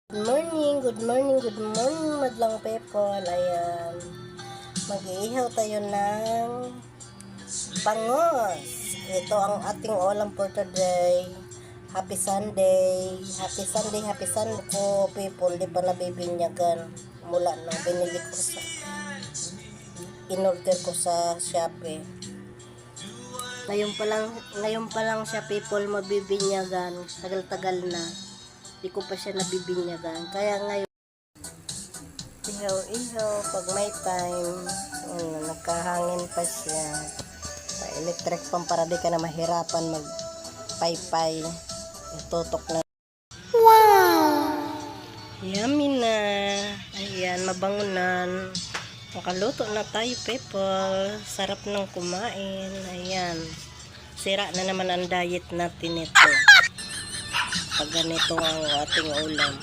Good morning, madlang people. Ayan, mag-iihaw tayo ng bangos. Ito ang ating ulam for today. Happy Sunday ko, people. Di pa nabibinyagan mula nang binili ko sa in-order ko sa Shopee. Ngayon pa lang siya, people, mabibinyagan. Tagal-tagal na. Di ko pa siya nabibinyagan. Kaya ngayon, ihaw pag may time. Nagkahangin pa siya. Electric pan para di ka na mahirapan magpaypay. Tutok na. Wow! Yummy na. Ayan, mabangunan. Makaluto na tayo, people. Sarap ng kumain. Ayan. Sira na naman ang diet natin ito. Pag ganito ang ating ulam.